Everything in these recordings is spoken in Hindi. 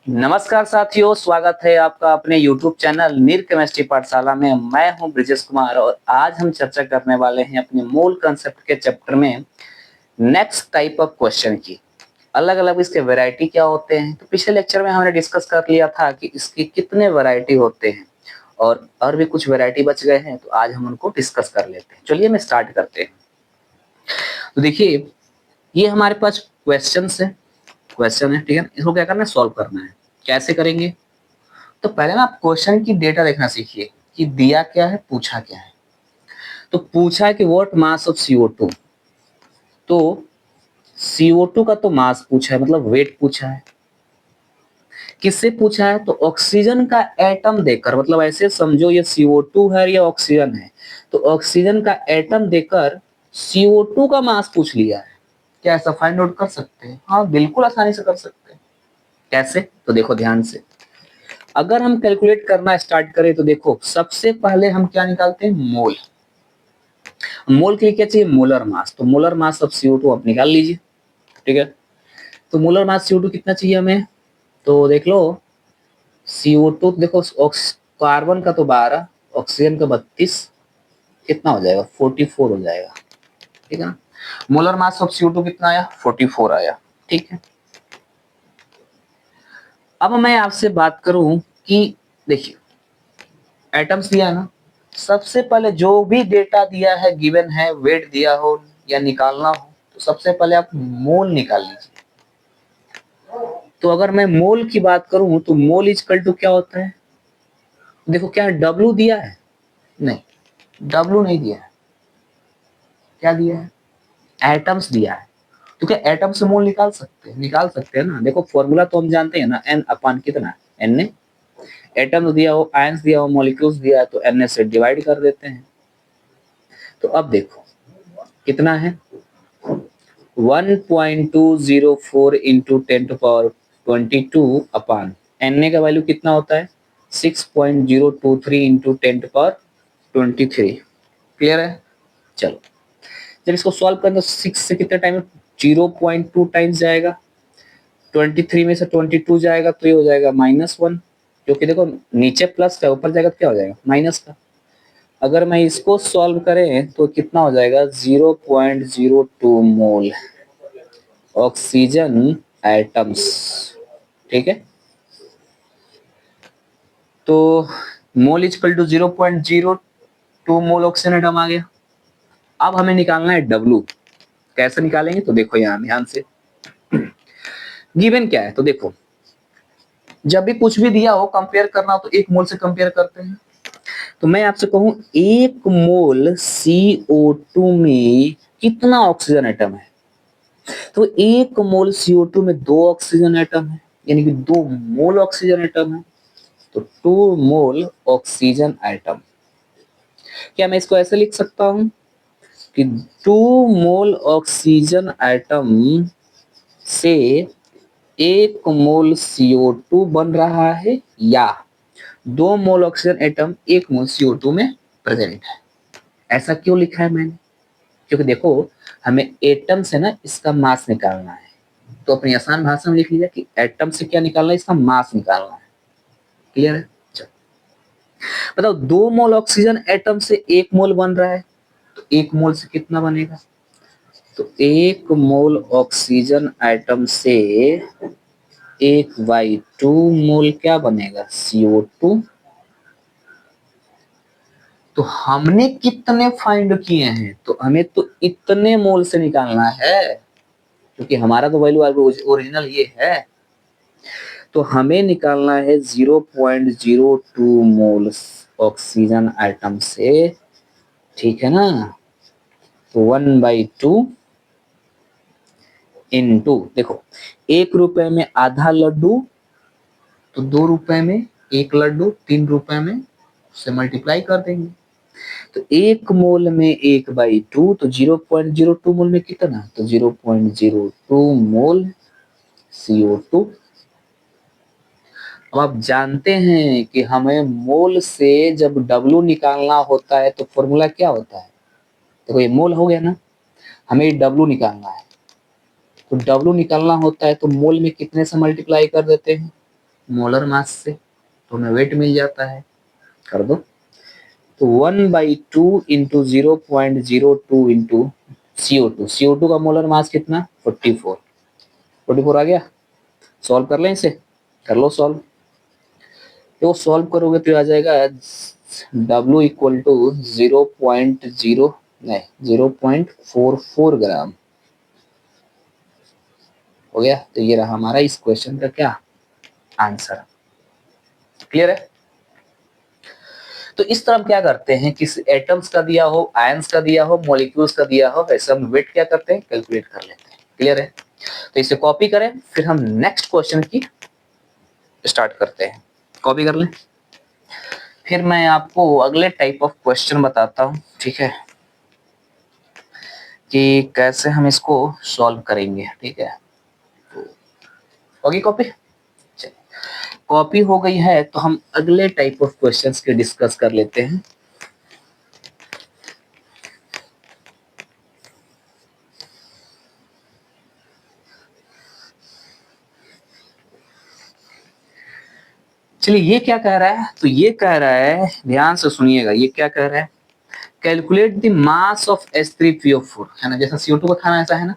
नमस्कार साथियों, स्वागत है आपका अपने YouTube चैनल नीर केमिस्ट्री पाठशाला में। मैं हूं ब्रिजेश कुमार और आज हम चर्चा करने वाले हैं अपने मूल कंसेप्ट के चैप्टर में नेक्स्ट टाइप ऑफ क्वेश्चन की। अलग-अलग इसके वैरायटी क्या होते हैं। तो पिछले लेक्चर में हमने डिस्कस कर लिया था कि इसके कितने वैरायटी होते हैं और भी कुछ वैरायटी बच गए हैं, तो आज हम उनको डिस्कस कर लेते हैं। चलिए मैं स्टार्ट करते हैं। तो देखिए, ये हमारे पास क्वेश्चन है, ठीक है। इसको क्या करना है, सॉल्व करना है। कैसे करेंगे? तो पहले ना आप क्वेश्चन की डेटा देखना सीखिए कि दिया क्या है, पूछा क्या है। तो पूछा है कि व्हाट मास ऑफ CO2। तो CO2 का तो मास पूछा है, मतलब वेट पूछा है। किससे पूछा है? तो ऑक्सीजन का एटम देकर, मतलब ऐसे समझो ये CO2 है या ऑक्सीजन है। तो ऑक्सीजन का एटम देकर CO2 का मास पूछ लिया है। क्या ऐसा फाइंड आउट कर सकते हैं? हाँ, बिल्कुल आसानी से कर सकते हैं। कैसे? तो देखो ध्यान से। अगर हम कैलकुलेट करना स्टार्ट करें तो देखो, सबसे पहले हम क्या निकालते हैं? मोल। मोल के लिए क्या चाहिए? Molar mass. तो मोलर मास ऑफ CO2 आप निकाल लीजिए, ठीक है। तो मोलर मास CO2 कितना चाहिए हमें? तो देख लो, CO2 देखो, कार्बन का तो 12, ऑक्सीजन का 32, कितना हो जाएगा? 44 हो जाएगा, ठीक है ना। मोलर मास ऑफ CO2 कितना आया? 44 आया, ठीक है। अब मैं आपसे बात करूं कि देखिए, एटम्स दिया है ना। सबसे पहले जो भी डेटा दिया है, गिवन है, वेट दिया हो या निकालना हो, तो सबसे पहले आप मोल निकाल लीजिए। तो अगर मैं मोल की बात करूं तो मोल इजकल टू क्या होता है? देखो, क्या डब्लू दिया है? नहीं, डब्लू नहीं दिया है। क्या दिया है? एटम्स दिया है। तो क्या एटम से मोल निकाल सकते हैं ना। देखो, फॉर्मूला तो हम जानते हैं ना, एन अपान कितना, एन ए। एटम्स दिया हो, आयंस दिया हो, मॉलिक्यूल्स दिया है, तो एन से डिवाइड कर देते हैं। तो अब देखो कितना है, 1.204 इंटू 10⁻22 अपान Na का वैल्यू कितना होता है? 6.023 इंटू 10⁻23। क्लियर है? चलो, जब इसको सॉल्व करें तो 6 से कितने टाइम, 0.2 टाइम्स जाएगा। 23 में से 22 जाएगा तो ये हो जाएगा -1, जो कि देखो नीचे प्लस का, ऊपर जाएगा तो क्या हो जाएगा? माइनस का। अगर मैं इसको सॉल्व करें तो कितना हो जाएगा? 0.02 मोल ऑक्सीजन एटम्स, ठीक है। तो mole equal to 0.02 mole oxygen atom आ गया। अब हमें निकालना है डब्लू। कैसे निकालेंगे? तो देखो यहाँ ध्यान से, गिवन क्या है तो देखो, जब भी कुछ भी दिया हो, कंपेयर करना हो तो एक मोल से कंपेयर करते हैं। तो मैं आपसे कहूं, एक मोल CO2 में कितना ऑक्सीजन एटम है? तो एक मोल CO2 में 2 ऑक्सीजन एटम है, यानी कि 2 मोल ऑक्सीजन एटम है। तो 2 मोल ऑक्सीजन एटम। क्या मैं इसको ऐसे लिख सकता हूं कि 2 मोल ऑक्सीजन एटम से 1 मोल CO2 बन रहा है, या 2 मोल ऑक्सीजन एटम 1 मोल CO2 में प्रेजेंट है। ऐसा क्यों लिखा है मैंने? क्योंकि देखो, हमें एटम से ना इसका मास निकालना है। तो अपनी आसान भाषा में लिख लीजिए कि एटम से क्या निकालना है? इसका मास निकालना है। क्लियर है? चलो बताओ, 2 मोल ऑक्सीजन एटम से 1 मोल बन रहा है, तो 1 मोल से कितना बनेगा? तो 1 मोल ऑक्सीजन एटम से 1/2 मोल क्या बनेगा? CO2। तो हमने कितने फाइंड किए हैं? तो हमें तो इतने मोल से निकालना है, क्योंकि हमारा तो वैल्यू ओरिजिनल ये है। तो हमें निकालना है 0.02 मोल्स ऑक्सीजन एटम से, ठीक है ना। तो 1/2 इंटू, देखो 1 रुपए में आधा लड्डू, तो 2 रुपए में 1 लड्डू, 3 रुपए में उससे मल्टीप्लाई कर देंगे। तो 1 मोल में 1/2, तो 0.02 मोल में कितना? तो 0.02 मोल CO2। अब आप जानते हैं कि हमें मोल से जब W निकालना होता है तो फॉर्मूला क्या होता है? देखो ये मोल हो गया ना, हमें W निकालना है। तो W निकालना होता है तो मोल में कितने से मल्टीप्लाई कर देते हैं? मोलर मास से, तो हमें वेट मिल जाता है, कर दो। तो 1/2 इंटू 0.02 इंटू CO2, CO2 का मोलर मास कितना 44 आ गया। सॉल्व कर लें इसे, कर लो सॉल्व। तो सॉल्व करोगे तो आ जाएगा W इक्वल टू 0.44 ग्राम हो गया। तो ये रहा हमारा इस क्वेश्चन का क्या आंसर। क्लियर है। तो इस तरह हम क्या करते हैं, किसी एटम्स का दिया हो, आयंस का दिया हो, मॉलिक्यूल्स का दिया हो, वैसे हम वेट क्या करते हैं, कैलकुलेट कर लेते हैं। क्लियर है। तो इसे कॉपी करें, फिर हम नेक्स्ट क्वेश्चन की स्टार्ट करते हैं। कॉपी कर लें, फिर मैं आपको अगले टाइप ऑफ क्वेश्चन बताता हूं, ठीक है, कि कैसे हम इसको सॉल्व करेंगे। ठीक है, तो होगी कॉपी, कॉपी हो गई है, तो हम अगले टाइप ऑफ क्वेश्चंस के डिस्कस कर लेते हैं। चलिए, ये क्या कह रहा है, तो ये कह रहा है, ध्यान से सुनिएगा, ये क्या कह रहा है, calculate the mass of H3PO4, है ना, जैसा CO2 का खाना ऐसा है ना।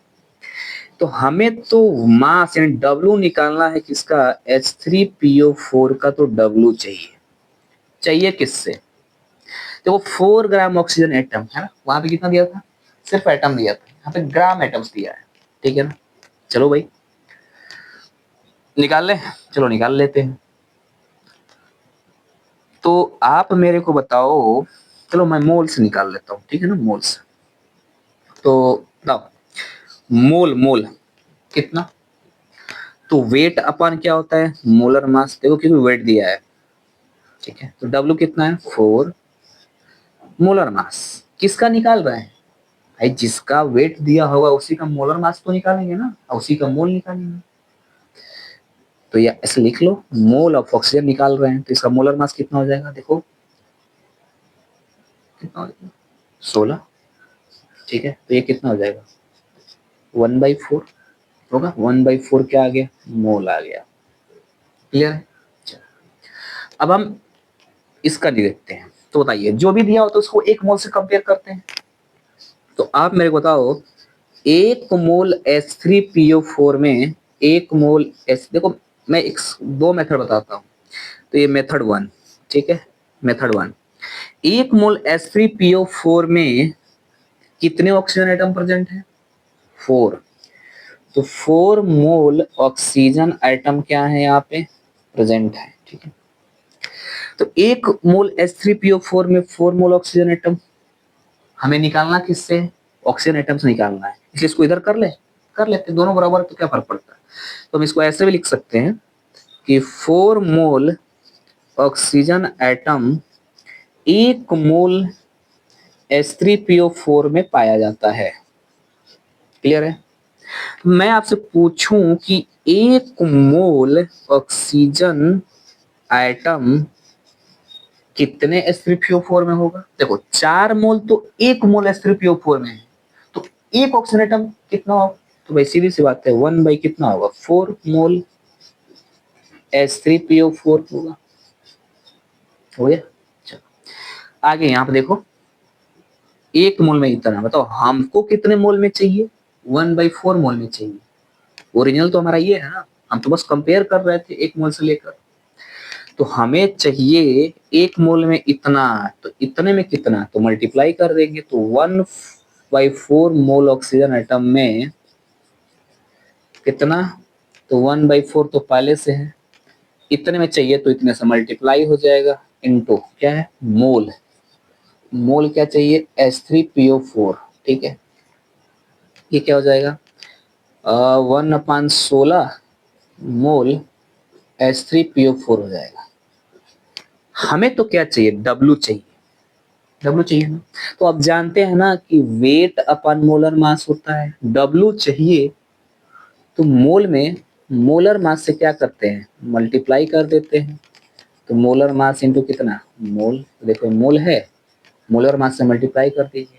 तो हमें तो मास यानी W निकालना है किसका, H3PO4 का। तो W चाहिए, चाहिए किससे, देखो 4 ग्राम ऑक्सीजन एटम है ना, वहां पे कितना दिया था, सिर्फ एटम दिया था, यहाँ पे ग्राम एटम्स दिया है। ठीक है ना, चलो भाई निकाल लें, चलो निकाल लेते हैं। तो आप मेरे को बताओ, चलो मैं मोल से निकाल लेता हूँ, ठीक है ना, मोल से। तो बताओ, मोल मोल कितना, तो वेट अपन क्या होता है, मोलर मास, देखो क्योंकि वेट दिया है। ठीक है, तो W कितना है 4, मोलर मास किसका निकाल रहे हैं भाई, जिसका वेट दिया होगा उसी का मोलर मास तो निकालेंगे ना, और उसी का मोल निकालेंगे। तो ये ऐसे लिख लो, मोल ऑफ ऑक्सीजन निकाल रहे हैं, तो इसका मोलर मास कितना हो जाएगा, देखो कितना हो जाएगा 16। ठीक है, तो ये कितना हो जाएगा 1/4 होगा, 1/4 क्या आ गया, मोल आ गया। क्लियर है। अब हम इसका नहीं देखते हैं, तो बताइए जो भी दिया हो तो उसको एक मोल से कंपेयर करते हैं। तो आप मेरे को बताओ, एक मोल H3PO4 में एक मोल एस, देखो मैं एक दो मेथड बताता हूँ। तो ये मेथड 1, ठीक है, मेथड 1, एक मोल H3PO4 में कितने ऑक्सीजन एटम प्रेजेंट है, 4। तो 4 मोल ऑक्सीजन एटम क्या है यहाँ पे प्रेजेंट है। ठीक है, तो एक मोल H3PO4 में 4 मोल ऑक्सीजन एटम हमें निकालना किससे, ऑक्सीजन एटम से निकालना है, इसलिए इसको इधर कर लेते, दोनों बराबर तो क्या फर्क पड़ता है। तो हम इसको ऐसे भी लिख सकते हैं कि 4 मोल ऑक्सीजन एटम एक मोल H3PO4 में पाया जाता है। क्लियर है। मैं आपसे पूछूं कि एक मोल ऑक्सीजन एटम कितने H3PO4 में होगा, देखो 4 मोल तो एक मोल H3PO4 में है, तो एक ऑक्सीजन एटम कितना होगा, तो भाई सीधी सी बात है 1 बाई कितना होगा 4 मोल H3PO4 होगा। हो गया, चलो आगे यहाँ पे देखो, एक मोल में इतना, बताओ हमको कितने मोल में चाहिए, 1/4 मोल में चाहिए। ओरिजिनल तो हमारा ये है ना, हम तो बस कंपेयर कर रहे थे एक मोल से लेकर। तो हमें चाहिए एक मोल में इतना, तो इतने में कितना, तो मल्टीप्लाई कर देंगे, तो 1/4 मोल ऑक्सीजन एटम में कितना, तो 1/4 तो पहले से है, इतने में चाहिए तो इतने से मल्टीप्लाई हो जाएगा, इनटू क्या है मोल, मोल क्या चाहिए H3PO4। ठीक है, ये क्या हो जाएगा 1/16 मोल H3PO4 हो जाएगा। हमें तो क्या चाहिए, W चाहिए, W चाहिए ना। तो आप जानते हैं ना कि वेट अपन मोलर मास होता है, W चाहिए तो मोल में मोलर मास से क्या करते हैं, मल्टीप्लाई कर देते हैं। तो मोलर मास इंटू कितना मोल, देखो मोल है, मोलर मास से मल्टीप्लाई कर दीजिए।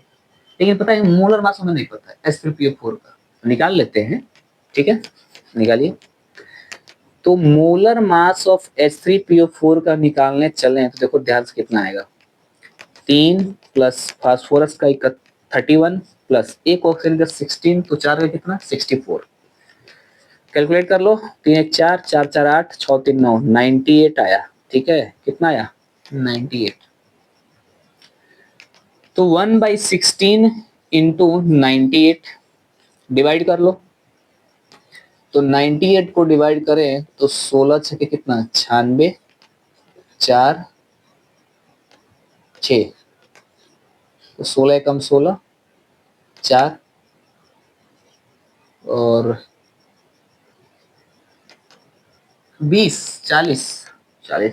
लेकिन पता है मोलर मास हमें नहीं पता है H3PO4 का, तो निकाल लेते हैं। ठीक है, निकालिए। तो तो मोलर मास ऑफ H3PO4 का निकालने चले तो देखो ध्यान से कितना आएगा, 3 प्लस फास्फोरस का 31 प्लस एक ऑक्सीजन का 16, तो 4 का कितना 64। कैलकुलेट कर लो, 3 1 4, 4 4 8, 6 3 9, 98 आया। ठीक है, कितना आया 98। तो 1/16 इंटू 98 डिवाइड कर लो। तो 98 को डिवाइड करें तो 16 छके कितना 96, 4 6, तो 16 कम 16 4 और 20 40 40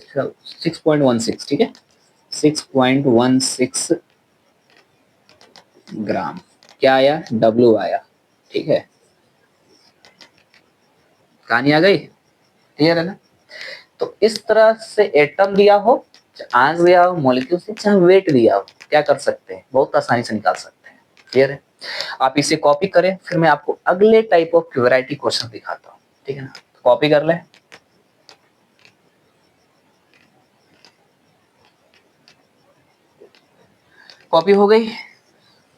6.16। ठीक है, 6.16 ग्राम क्या आया, डब्ल्यू आया। ठीक है, कहानी आ गई, क्लियर है ना। तो इस तरह से एटम दिया हो, आंसर दिया हो, मॉलिक्यूल से चाहे वेट दिया हो, क्या कर सकते हैं, बहुत आसानी से निकाल सकते हैं। क्लियर है, आप इसे कॉपी करें, फिर मैं आपको अगले टाइप ऑफ वैरायटी क्वेश्चन दिखाता हूँ। ठीक है ना, कॉपी कर लें। कॉपी हो गई।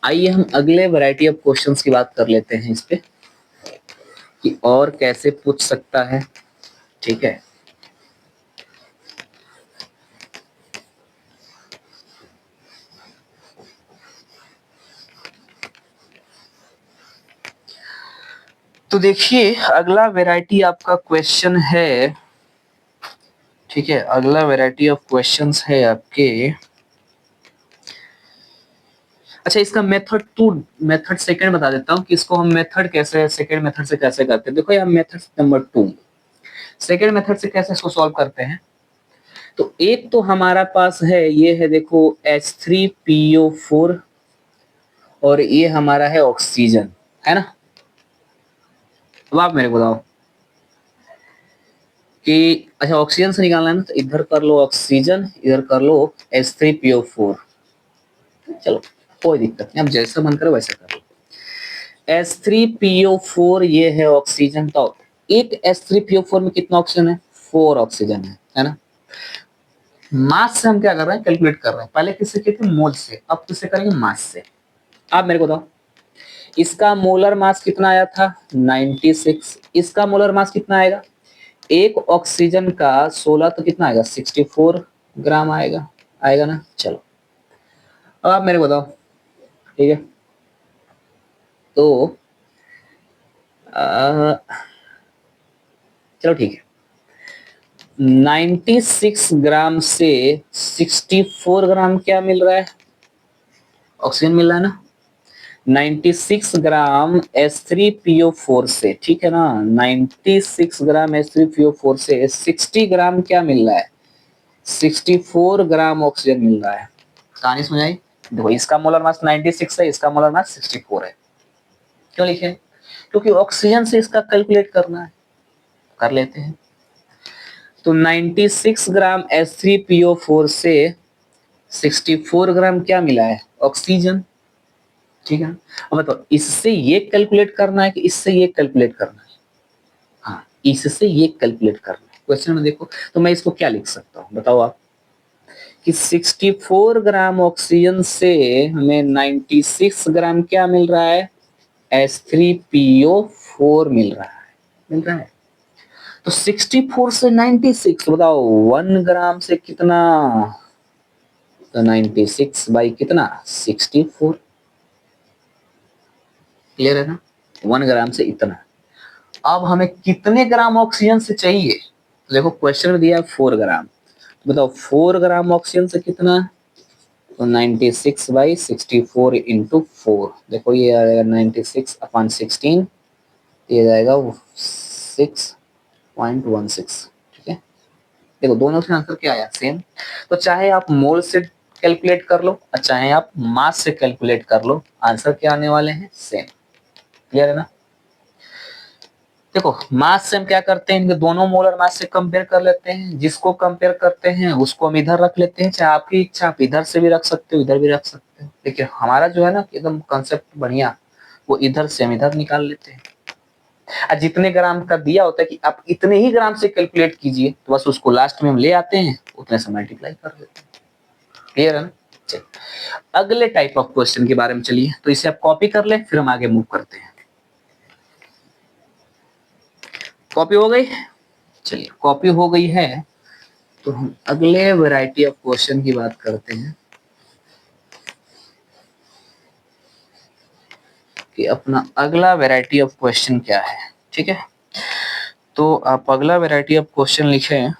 आइए हम अगले वैरायटी ऑफ क्वेश्चंस की बात कर लेते हैं इस पे कि और कैसे पूछ सकता है। ठीक है, तो देखिए अगला वैरायटी आपका क्वेश्चन है। ठीक है, अगला वैरायटी ऑफ क्वेश्चंस है आपके। अच्छा, इसका मेथड सेकंड बता देता हूँ कि इसको हम मेथड कैसे, सेकंड मेथड से कैसे करते हैं। देखो ये मेथड नंबर 2, सेकंड मेथड से कैसे इसको सॉल्व करते हैं। तो एक तो हमारा पास है, ये है देखो H3PO4 और ये हमारा है ऑक्सीजन, है ना। अब आप मेरे को बताओ कि अच्छा ऑक्सीजन से निकालना है ना, तो इधर कर लो ऑक्सीजन, इधर कर लो H3PO4। चलो कोई दिक्कत नहीं, अब जैसा मन करे वैसा कर लो। H3PO4 ये है ऑक्सीजन, तो एक H3PO4 में कितना ऑक्सीजन है, 4 ऑक्सीजन है ना। मास से हम क्या कर रहे हैं, कैलकुलेट कर रहे हैं। पहले किससे किए थे, मोल से, अब किससे करेंगे, मास से। आप मेरे को बताओ इसका मोलर मास कितना आया था 96, इसका मोलर मास कितना आएगा, एक ऑक्सीजन का 16 तो कितना आएगा 64 ग्राम आएगा, आएगा ना। चलो अब आप मेरे को बताओ। ठीक है, तो चलो ठीक है, 96 ग्राम से 64 ग्राम क्या मिल रहा है, ऑक्सीजन मिल रहा है ना। 96 ग्राम H3PO4 से, ठीक है ना, 96 ग्राम H3PO4 से 60 ग्राम क्या मिल रहा है, 64 ग्राम ऑक्सीजन मिल रहा है। कहानी समझ आई। देखो इसका मोलर मास 96 है, इसका मोलर मास 64 है। क्यों लिखे, क्योंकि ऑक्सीजन से इसका कैलकुलेट करना है, कर लेते हैं। तो 96 ग्राम H3PO4 से 64 ग्राम क्या मिला है, ऑक्सीजन। ठीक है, अब बताओ इससे ये कैलकुलेट करना है कि इससे ये कैलकुलेट करना है। हाँ, इससे ये कैलकुलेट करना है। क्वेश्चन में देखो, तो मैं इसको क्या लिख सकता हूँ बताओ आप, कि 64 ग्राम ऑक्सीजन से हमें 96 ग्राम क्या मिल रहा है, H3PO4 मिल रहा है, मिल रहा है। तो 64 से 96 बताओ 1 ग्राम से कितना, तो 96 बाई कितना 64। क्लियर है ना, 1 ग्राम से इतना। अब हमें कितने ग्राम ऑक्सीजन से चाहिए, तो देखो क्वेश्चन में दिया है 4 ग्राम, तो बताओ 4 ग्राम ऑक्सीजन से कितना, तो 96 बाई 64 इंटू 4। देखो ये आएगा 96 अपॉन 16, ये जाएगा 6.16। ठीक है, देखो दोनों से आंसर क्या आया, सेम। तो चाहे आप मोल से कैलकुलेट कर लो और चाहे आप मास से कैलकुलेट कर लो, आंसर क्या आने वाले हैं, सेम। क्लियर है ना। देखो मास से हम क्या करते हैं, इनके दोनों मोलर मास से कंपेयर कर लेते हैं, जिसको कंपेयर करते हैं उसको हम इधर रख लेते हैं, चाहे आपकी इच्छा आप इधर से भी रख सकते हो, इधर भी रख सकते हो। देखिए हमारा जो है ना एकदम कंसेप्ट बढ़िया, वो इधर से हम इधर निकाल लेते हैं। जितने ग्राम का दिया होता है कि आप इतने ही ग्राम से कैलकुलेट कीजिए, तो बस उसको लास्ट में हम ले आते हैं, उतने से मल्टीप्लाई कर देते हैं। क्लियर है ना? चलिए अगले टाइप ऑफ क्वेश्चन के बारे में चलिए, तो इसे आप कॉपी कर लें, फिर हम आगे मूव करते हैं। कॉपी हो गई? चलिए कॉपी हो गई है, तो हम अगले वैरायटी ऑफ क्वेश्चन की बात करते हैं कि अपना अगला वैरायटी ऑफ क्वेश्चन क्या है। ठीक है, तो आप अगला वैरायटी ऑफ क्वेश्चन लिखें,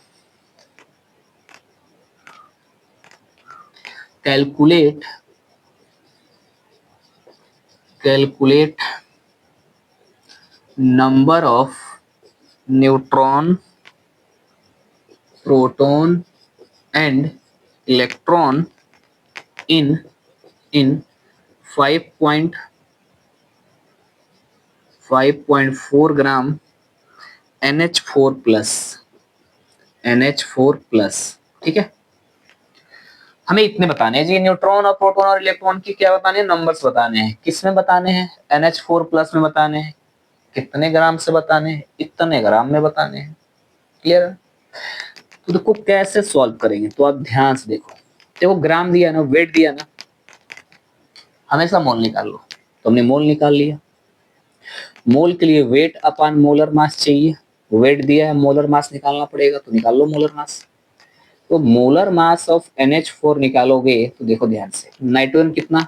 calculate number of neutron, proton and electron in 5.4 gram NH4 plus. ठीक है, हमें इतने बताने हैं जी, न्यूट्रॉन और प्रोटॉन और इलेक्ट्रॉन की क्या बताने हैं, नंबर्स बताने हैं। किस में बताने हैं? NH4 प्लस में बताने हैं। कितने ग्राम से बताने हैं? इतने ग्राम में बताने हैं। क्लियर है? तो देखो कैसे सॉल्व करेंगे, तो आप ध्यान से देखो ग्राम दिया ना, वेट दिया ना, हमेशा मोल निकाल लो। तो हमने मोल निकाल लिया। मोल के लिए वेट अपान मोलर मास चाहिए, वेट दिया है, मोलर मास निकालना पड़ेगा, तो निकाल लो मोलर मास। तो मोलर मास ऑफ NH4 निकालोगे तो देखो ध्यान से, नाइट्रोजन कितना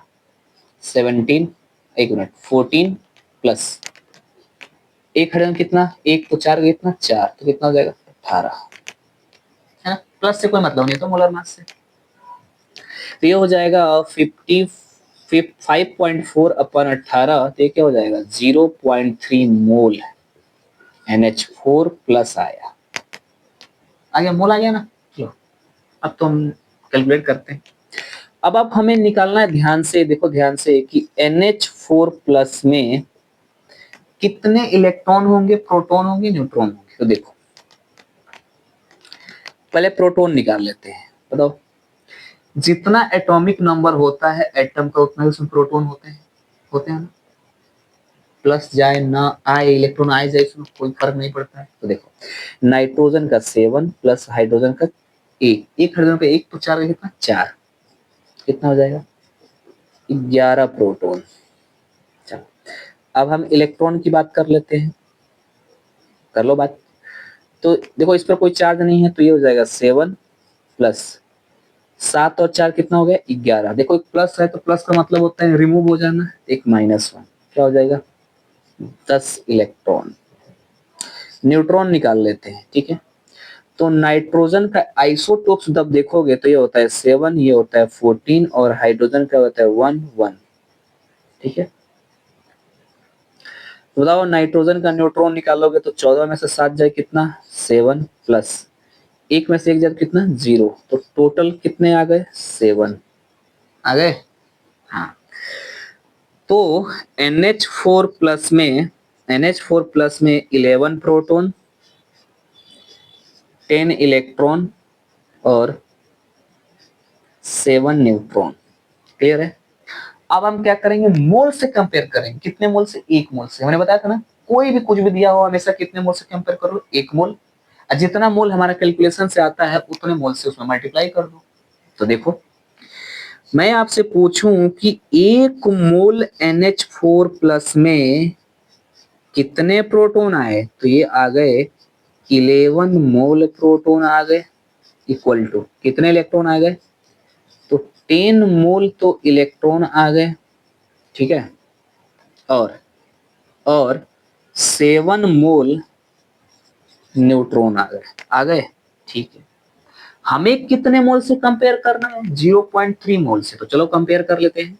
17, एक मिनट 14 प्लस एक हाइड्रोजन कितना, एक तो चार कितना 4, तो कितना हो जाएगा 18, है ना? प्लस से कोई मतलब नहीं तो मोलर मास से, तो ये हो जाएगा 5.4 अपन 18, तो ये क्या हो जाएगा 0.3 मोल NH4 प्लस आया। आ गया मोल, आ गया ना? चलो अब तो हम कैलकुलेट करते हैं। अब हमें निकालना है, ध्यान से देखो, ध्यान से कि NH4 प्लस में कितने इलेक्ट्रॉन होंगे, प्रोटॉन होंगे, न्यूट्रॉन होंगे। तो देखो पहले प्रोटॉन निकाल लेते हैं। बताओ, जितना एटॉमिक नंबर होता है एटम का, उतना ही उसमें प्रोटॉन होते हैं ना? प्लस जाए ना आए, इलेक्ट्रॉन आए जाए, इसमें कोई फर्क नहीं पड़ता है। तो देखो नाइट्रोजन का 7 प्लस हाइड्रोजन का एक हाइड्रोजन का एक, तो 4 का कितना 4, कितना हो जाएगा 11 प्रोटॉन। चलो अब हम इलेक्ट्रॉन की बात कर लेते हैं, कर लो बात। तो देखो इस पर कोई चार्ज नहीं है, तो ये हो जाएगा 7 प्लस 7 और 4 कितना हो गया 11। देखो एक प्लस है तो प्लस का मतलब होता है रिमूव हो जाना, एक -1, क्या हो जाएगा 10 इलेक्ट्रॉन। न्यूट्रॉन निकाल लेते हैं। ठीक है, तो नाइट्रोजन का आइसोटोप्स जब देखोगे तो ये होता है 7, ये होता है 14 और हाइड्रोजन का होता है 1 1। ठीक है, तो बताओ नाइट्रोजन का न्यूट्रॉन निकालोगे तो 14 में से 7 जाए कितना 7 प्लस एक में से एक जाए कितना 0, तो टोटल कितने आ गए 7 आ गए। हाँ, तो NH4 प्लस में 11 प्रोटॉन, 10 इलेक्ट्रॉन और 7 न्यूट्रॉन। क्लियर है? अब हम क्या करेंगे, मोल से कंपेयर करेंगे। कितने मोल से? 1 मोल से। मैंने बताया था ना, कोई भी कुछ भी दिया हो हमेशा कितने मोल से कंपेयर करो 1 मोल। जितना मोल हमारा कैलकुलेशन से आता है उतने मोल से उसमें मल्टीप्लाई कर दो। तो देखो मैं आपसे पूछूं कि 1 मोल NH4 प्लस में कितने प्रोटॉन आए, तो ये आ गए 11 मोल प्रोटॉन आ गए, इक्वल टू कितने इलेक्ट्रॉन आ गए, तो 10 मोल तो इलेक्ट्रॉन आ गए। ठीक है, और 7 मोल न्यूट्रॉन आ गए। ठीक है, हमें कितने मोल से कंपेयर करना है 0.3 मोल से, तो चलो कंपेयर कर लेते हैं।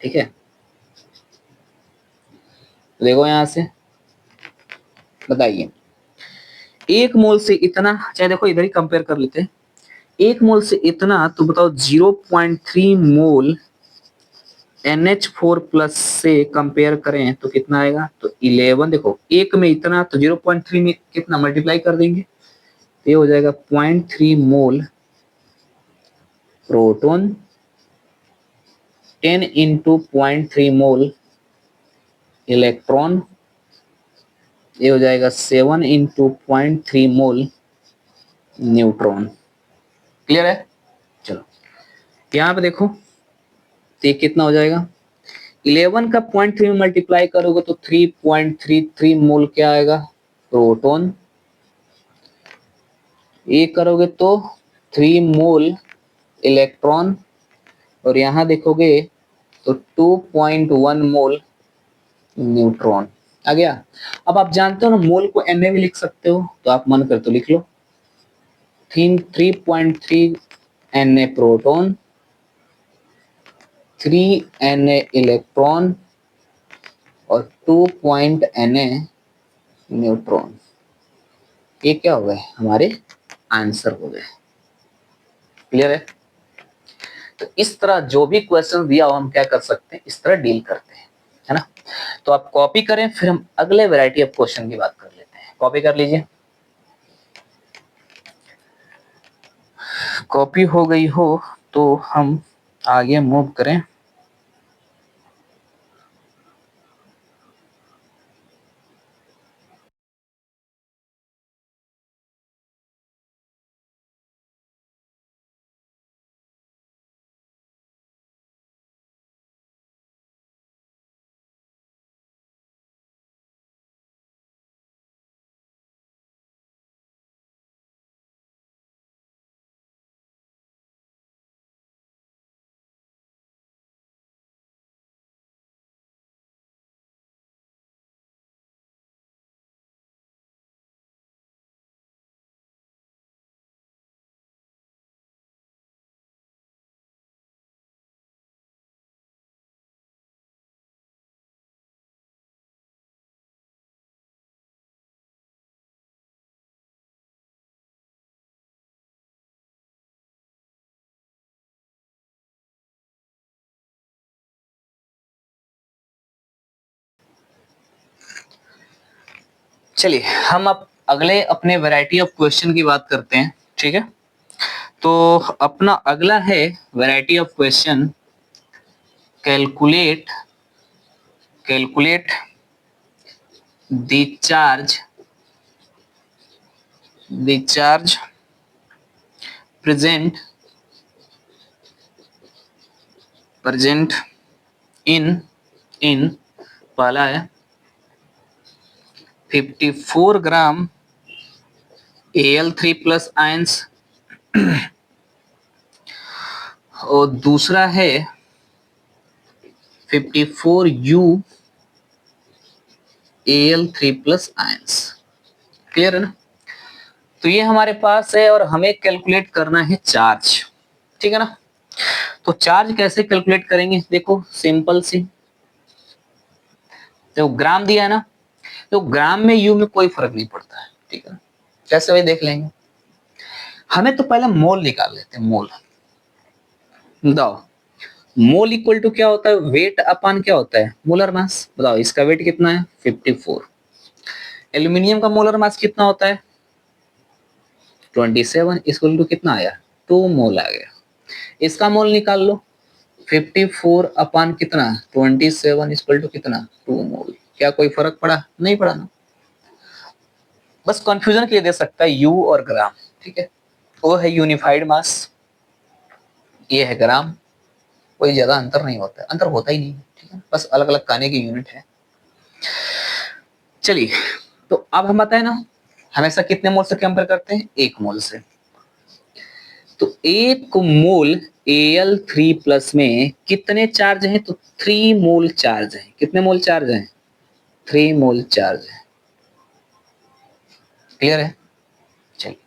ठीक है, तो देखो यहां से बताइए 1 मोल से इतना, चाहे देखो इधर ही कंपेयर कर लेते हैं। 1 मोल से इतना, तो बताओ 0.3 मोल NH4 प्लस से कंपेयर करें तो कितना आएगा, तो 11। देखो एक में इतना, तो 0.3 में कितना मल्टीप्लाई कर देंगे, तो ये हो जाएगा 0.3 मोल प्रोटॉन, 10 इंटू 0.3 मोल इलेक्ट्रॉन ये हो जाएगा 7 × 0.3 मोल न्यूट्रॉन। क्लियर है? चलो यहाँ पे देखो, तो ये कितना हो जाएगा, 11 का 0.3 में मल्टीप्लाई करोगे तो 3.33 मोल क्या आएगा, प्रोटॉन। ये करोगे तो 3 मोल इलेक्ट्रॉन, और यहाँ देखोगे तो 2.1 मोल न्यूट्रॉन आ गया। अब आप जानते हो ना मोल को एन में भी लिख सकते हो, तो आप मन कर तो लिख लो, 3.3 Na प्रोटॉन, 3 Na इलेक्ट्रॉन और 2 Na न्यूट्रॉन। ये क्या हो गए, हमारे आंसर हो गए। क्लियर है? तो इस तरह जो भी क्वेश्चन दिया हो हम क्या कर सकते हैं, इस तरह डील करते हैं, है ना। तो आप कॉपी करें, फिर हम अगले वैरायटी ऑफ क्वेश्चन की बात कर लेते हैं। कॉपी कर लीजिए। कॉपी हो गई हो तो हम आगे मूव करें। चलिए हम अब अगले अपने वैरायटी ऑफ क्वेश्चन की बात करते हैं। ठीक है, तो अपना अगला है variety of question, calculate the charge present in पहला है 54 ग्राम Al3 प्लस आयंस, और दूसरा है 54U Al3 plus ions. Clear है ना? तो ये हमारे पास है और हमें कैलकुलेट करना है चार्ज। ठीक है ना? तो चार्ज कैसे कैलकुलेट करेंगे, देखो सिंपल सी, तो ग्राम दिया है ना, तो ग्राम में यू में कोई फर्क नहीं पड़ता है। ठीक है, कैसे भाई देख लेंगे। हमें तो पहले मोल निकाल लेते हैं। मोल बताओ, मोल इक्वल टू क्या होता है, वेट अपन क्या होता है, मोलर मास। बताओ इसका वेट कितना है, 54। एल्यूमिनियम का मोलर मास कितना होता है, 27, इक्वल टू कितना आया, 2 मोल आ गया। इसका मोल निकाल लो, 54 अपन कितना, 27 इक्वल टू कितना, 2 मोल। क्या कोई फर्क पड़ा, नहीं पड़ा ना। बस कंफ्यूजन के लिए दे सकता है यू और ग्राम। ठीक है, वो है यूनिफाइड मास, ये है ग्राम। कोई ज्यादा अंतर नहीं होता है, अंतर होता ही नहीं। ठीक है, बस अलग अलग काने की यूनिट है। चलिए, तो अब हम बताए ना, हमेशा कितने मोल से कंपेयर करते हैं, 1 मोल से। तो 1 मोल Al3 प्लस में कितने चार्ज हैं, तो 3 मोल चार्ज है। कितने मोल चार्ज है, 3 मोल चार्ज है। क्लियर है? चलिए,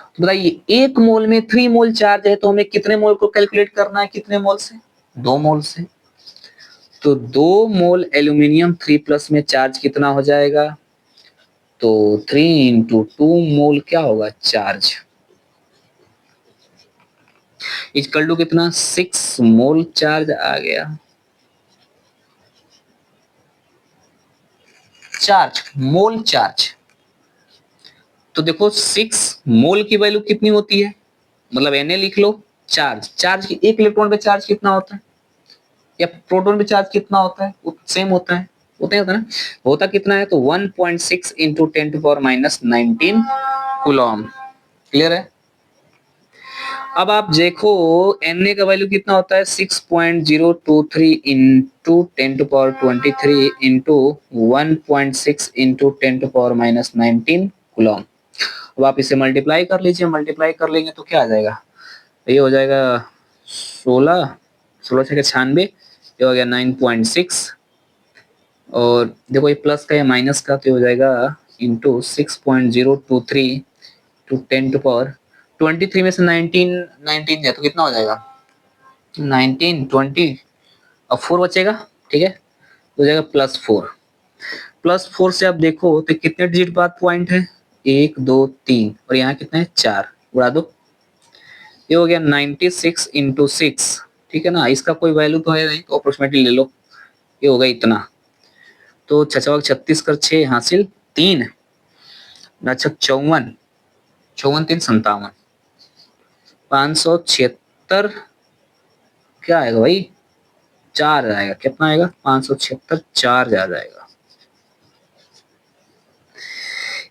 तो बताइए 1 मोल में 3 मोल चार्ज है, तो हमें कितने मोल को कैलकुलेट करना है, कितने मोल से, 2 मोल से। तो 2 मोल एल्यूमिनियम 3 प्लस में चार्ज कितना हो जाएगा, तो 3 इंटू 2 मोल क्या होगा, चार्ज, इक्वल टू कितना, 6 मोल चार्ज आ गया। चार्ज, मोल चार्ज, तो देखो 6 मोल की वैल्यू कितनी होती है, मतलब Na लिख लो। चार्ज, चार्ज एक इलेक्ट्रॉन पे चार्ज कितना होता है, या प्रोटॉन पे चार्ज कितना होता है, वो सेम होता है, उतना ही होता ना, होता कितना है तो 1.6 इंटू 10⁻19 कूलम। क्लियर है। अब आप देखो Na का वैल्यू कितना होता है 6.023 इंटू 10⁻23 इंटू 1.6 इंटू 10⁻19 कूलम। अब आप इसे मल्टीप्लाई कर लीजिए, मल्टीप्लाई कर लेंगे तो क्या आ जाएगा, ये हो जाएगा 16 छः 96, ये हो गया 9.6, और देखो ये प्लस का या माइनस का तो हो जाएगा इंटू 6.023 टू 10⁻23 में से 19 है तो कितना हो जाएगा 19 20, अब 4 बचेगा, ठीक है, तो हो जाएगा +4। +4 से आप देखो तो कितने डिजिट बाद पॉइंट है 1 2 3 और यहाँ कितने हैं 4, उड़ा दो, ये हो गया 96 इंटू 6, ठीक है ना, इसका कोई वैल्यू तो है नहीं तो अप्रोक्सीमेटली ले लो, ये होगा इतना, तो 36 कर 6 हासिल 3, अच्छा 54, 54 3 57, 576, क्या आएगा भाई 4 आएगा, कितना आएगा 576 4 आ जाएगा,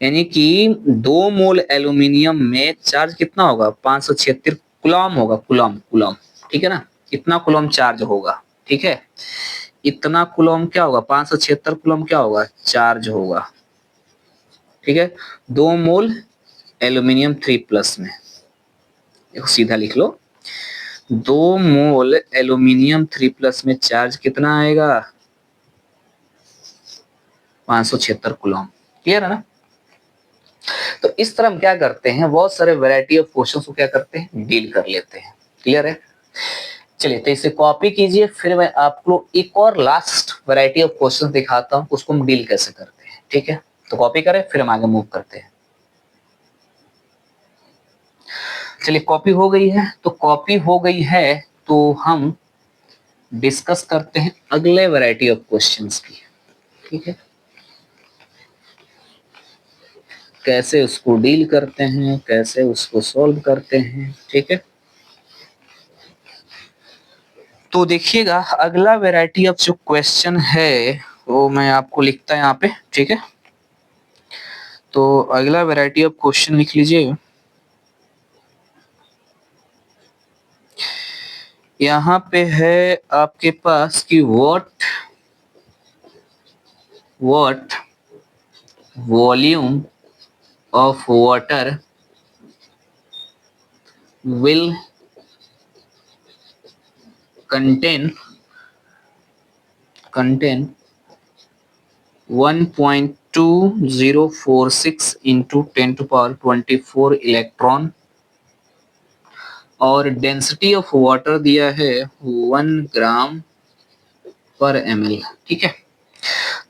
यानी कि 2 मोल एल्यूमिनियम में चार्ज कितना होगा 576 कूलम होगा, कूलम कूलम, ठीक है ना, इतना कूलम चार्ज होगा, ठीक है, इतना कूलम क्या होगा 576 कूलम क्या होगा चार्ज होगा, ठीक है, 2 मोल एल्यूमिनियम 3+ में, देखो सीधा लिख लो 2 मोल एल्यूमिनियम 3+ में चार्ज कितना आएगा 576 कूलम। क्लियर है ना। तो इस तरह हम क्या करते हैं बहुत सारे वैरायटी ऑफ क्वेश्चंस को क्या करते हैं डील कर लेते हैं। क्लियर है। चलिए तो इसे कॉपी कीजिए, फिर मैं आपको एक और लास्ट वैरायटी ऑफ क्वेश्चंस दिखाता हूं उसको हम डील कैसे करते हैं। ठीक है, तो कॉपी करें फिर हम आगे मूव करते हैं। चलिए कॉपी हो गई है, तो कॉपी हो गई है तो हम डिस्कस करते हैं अगले वैरायटी ऑफ क्वेश्चंस की। ठीक है, कैसे उसको डील करते हैं, कैसे उसको सॉल्व करते हैं। ठीक है, तो देखिएगा अगला वैरायटी ऑफ जो क्वेश्चन है वो मैं आपको लिखता है यहाँ पे। ठीक है, तो अगला वैरायटी ऑफ क्वेश्चन लिख लीजिए, यहाँ पे है आपके पास कि what volume of water will contain 1.2046 into 10⁻24 electron और डेंसिटी ऑफ वाटर दिया है 1 ग्राम पर ml। ठीक है,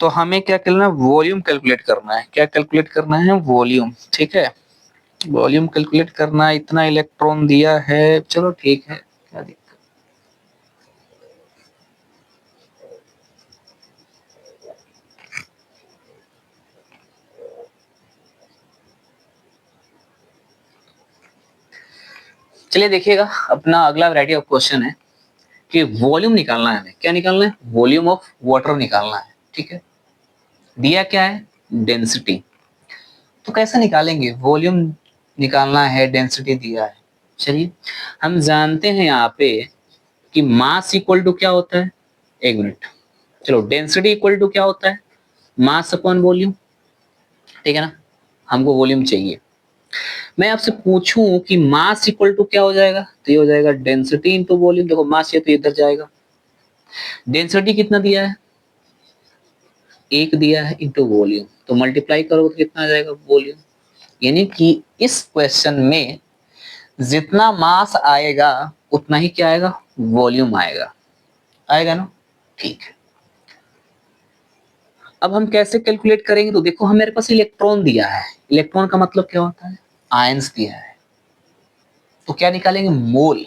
तो हमें क्या करना है वॉल्यूम कैलकुलेट करना है। क्या कैलकुलेट करना है वॉल्यूम। ठीक है, वॉल्यूम कैलकुलेट करना है, इतना इलेक्ट्रॉन दिया है, चलो ठीक है क्या दिक्कत। चलिए देखिएगा अपना अगला वैरायटी ऑफ क्वेश्चन है कि वॉल्यूम निकालना है हमें। क्या निकालना है वॉल्यूम ऑफ वाटर निकालना है। ठीक है, दिया क्या है डेंसिटी, तो कैसे निकालेंगे वॉल्यूम निकालना है, डेंसिटी दिया है। चलिए हम जानते हैं यहाँ पे कि मास इक्वल टू क्या होता है, एक मिनट, चलो डेंसिटी इक्वल टू क्या होता है मास अपॉन वॉल्यूम। ठीक है ना, हमको वॉल्यूम चाहिए। मैं आपसे पूछूं कि मास इक्वल टू क्या हो जाएगा, तो ये हो जाएगा डेंसिटी इंटू वॉल्यूम। देखो मास ये तो इधर जाएगा, डेंसिटी कितना दिया है 1 दिया है इंटू वॉल्यूम, तो मल्टीप्लाई करोगे तो कितना आ जाएगा वॉल्यूम। यानी कि इस क्वेश्चन में जितना मास आएगा उतना ही क्या आएगा वॉल्यूम आएगा, आएगा ना। ठीक है, अब हम कैसे कैलकुलेट करेंगे, तो देखो हम मेरे पास इलेक्ट्रॉन दिया है, इलेक्ट्रॉन का मतलब क्या होता है आयंस दिया है, तो क्या निकालेंगे मोल।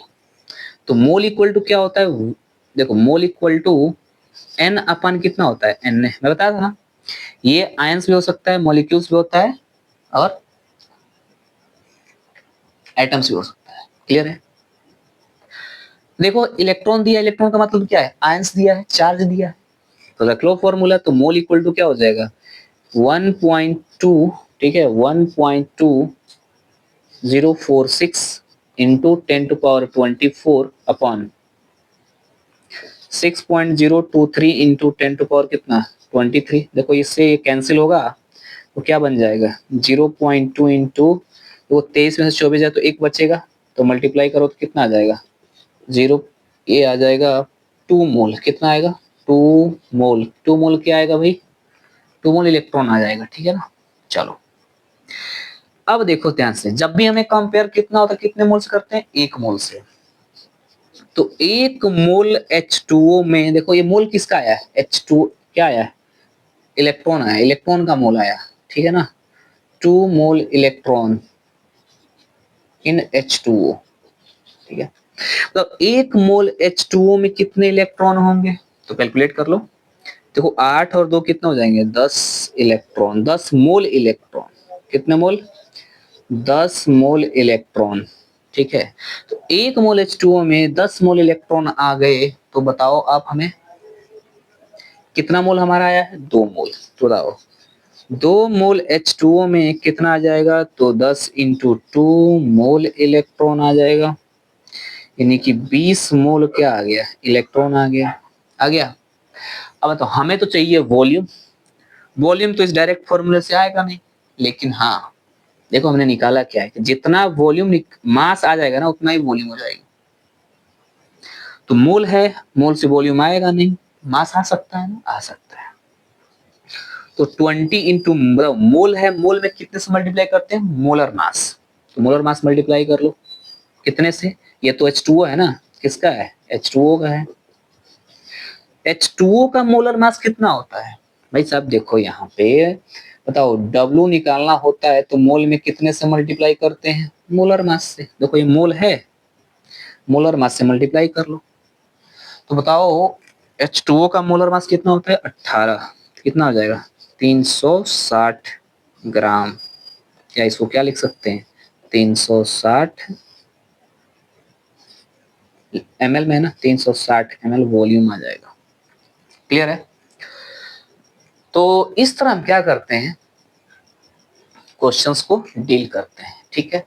तो मोल इक्वल टू क्या होता है, देखो मोल इक्वल टू n अपन कितना होता है n, मैं बताया था ना, ये आयंस भी हो सकता है, मॉलिक्यूल्स भी होता है और एटम्स भी हो सकता है। क्लियर है। देखो इलेक्ट्रॉन दिया, इलेक्ट्रॉन का मतलब क्या है आयंस दिया है, चार्ज दिया है। तो रख लो फॉर्मूला, तो मोल इक्वल टू क्या हो जाएगा 1.2, ठीक है 1.2046 इंटू 10⁻24 अपॉन 6.023 इंटू 10⁻, कितना 23। देखो इससे ये कैंसिल होगा तो क्या बन जाएगा 0.2 इंटू, तो 23 में से 24 जाए तो एक बचेगा, तो मल्टीप्लाई करो तो कितना आ जाएगा 0, ये आ जाएगा 2 मोल। कितना आएगा 2 मोल। 2 मोल क्या आएगा भाई 2 मोल इलेक्ट्रॉन आ जाएगा, ठीक है ना। चलो अब देखो ध्यान से, जब भी हमें कंपेयर कितना होता है, कितने मोल से करते हैं 1 मोल से। तो 1 मोल H2O में देखो ये मोल किसका आया है H2, क्या आया है इलेक्ट्रॉन आया, इलेक्ट्रॉन का मोल आया, ठीक है ना। 2 मोल इलेक्ट्रॉन इन H2O, ठीक है। तो 1 मोल H2O में कितने इलेक्ट्रॉन होंगे, तो कैलकुलेट कर लो। देखो 8 और 2 कितना हो जाएंगे 10 इलेक्ट्रॉन, 10 मोल इलेक्ट्रॉन। कितने मोल 10 मोल इलेक्ट्रॉन, ठीक है। तो 1 मोल H2O में 10 मोल इलेक्ट्रॉन आ गए, तो बताओ आप हमें कितना मोल हमारा आया है 2 मोल। तो बताओ 2 मोल H2O में कितना आ जाएगा, तो 10 इंटू 2 मोल इलेक्ट्रॉन आ जाएगा, यानी कि 20 मोल क्या आ गया इलेक्ट्रॉन आ गया। आ गया। अब तो हमें तो चाहिए वॉल्यूम, वॉल्यूम तो इस डायरेक्ट फॉर्मूले से आएगा नहीं, लेकिन हाँ देखो हमने निकाला क्या है कि जितना वॉल्यूम मास आ जाएगा ना उतना ही वॉल्यूम हो जाएगा। तो मोल है, मोल से वॉल्यूम आएगा नहीं, मास आ सकता है ना, आ सकता है। तो 20 इंटू मोल है, मोल में कितने से मल्टीप्लाई करते हैं मोलर मास, तो मोलर मास मल्टीप्लाई कर लो कितने से, ये तो H2O है ना, किसका है H2O का है। H2O का मोलर मास कितना होता है भाई साहब, देखो यहाँ पे बताओ W निकालना होता है तो मोल में कितने से मल्टीप्लाई करते हैं मोलर मास से। देखो ये मोल है, मोलर मास से मल्टीप्लाई कर लो। तो बताओ H2O का मोलर मास कितना होता है 18, कितना हो जाएगा 360 ग्राम, या इसको क्या लिख सकते हैं 360 ml में है ना, 360 ml वॉल्यूम आ जाएगा। क्लियर है। तो इस तरह हम क्या करते हैं क्वेश्चंस को डील करते हैं, ठीक है।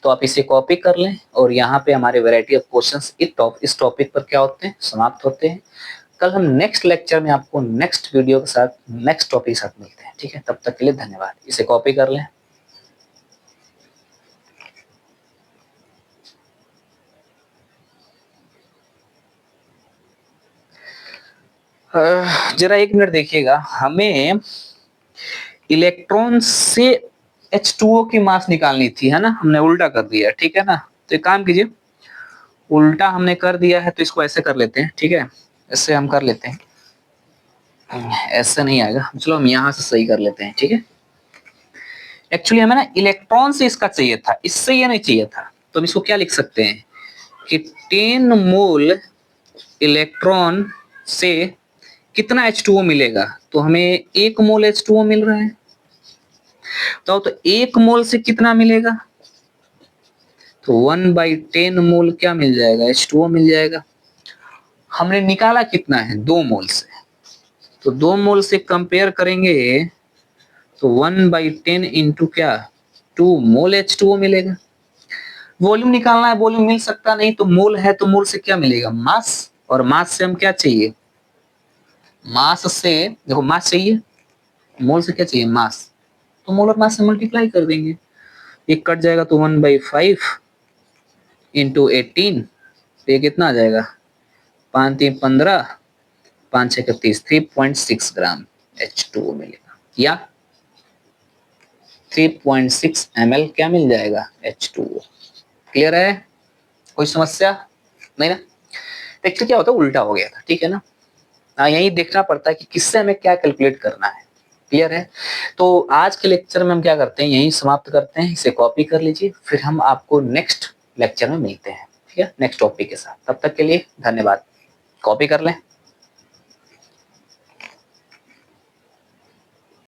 तो आप इसे कॉपी कर लें, और यहाँ पे हमारे वैरायटी ऑफ क्वेश्चंस इस टॉपिक पर क्या होते हैं समाप्त होते हैं। कल हम नेक्स्ट लेक्चर में आपको नेक्स्ट वीडियो के साथ नेक्स्ट टॉपिक के साथ मिलते हैं, ठीक है। तब तक के लिए धन्यवाद। इसे कॉपी कर लें। जरा 1 मिनट देखिएगा, हमें इलेक्ट्रॉन से H2O की मास निकालनी थी, है ना, हमने उल्टा कर दिया, ठीक है ना। तो एक काम कीजिए, उल्टा हमने कर दिया है तो इसको ऐसे कर लेते हैं, ठीक है। ऐसे हम कर लेते हैं, ऐसे नहीं आएगा, चलो हम यहाँ से सही कर लेते हैं, ठीक है। एक्चुअली हमें ना इलेक्ट्रॉन से इसका चाहिए था, इससे ये नहीं चाहिए था, तो हम इसको क्या लिख सकते हैं कि 10 मोल इलेक्ट्रॉन से कितना H2O मिलेगा, तो हमें 1 मोल H2O मिल रहा है। तो 1 मोल से कितना मिलेगा, तो 1/10 मोल क्या मिल जाएगा H2O मिल जाएगा। हमने निकाला कितना है 2 मोल से, तो 2 मोल से कंपेयर करेंगे तो 1/10 इंटू क्या 2 मोल H2O मिलेगा। वॉल्यूम निकालना है, वॉल्यूम मिल सकता नहीं, तो मोल है तो मोल से क्या मिलेगा मास, और मास से हम क्या चाहिए मास से, देखो मास चाहिए, मोल से क्या चाहिए मास, तो मोलर मास से मल्टीप्लाई कर देंगे, एक कट जाएगा तो 1/5 इंटू 18, तो ये कितना आ जाएगा 5 3 15 5 6 30, 3.6 ग्राम H2O मिलेगा, या 3.6 ml क्या मिल जाएगा H2O। क्लियर है, कोई समस्या नहीं ना। एक्चुअली क्या होता है उल्टा हो गया था, ठीक है ना। यही देखना पड़ता है कि किससे हमें क्या कैलकुलेट करना है। क्लियर है। तो आज के लेक्चर में हम क्या करते हैं यही समाप्त करते हैं, इसे कॉपी कर लीजिए, फिर हम आपको नेक्स्ट लेक्चर में मिलते हैं, ठीक है, नेक्स्ट टॉपिक के साथ। तब तक के लिए धन्यवाद। कॉपी कर लें।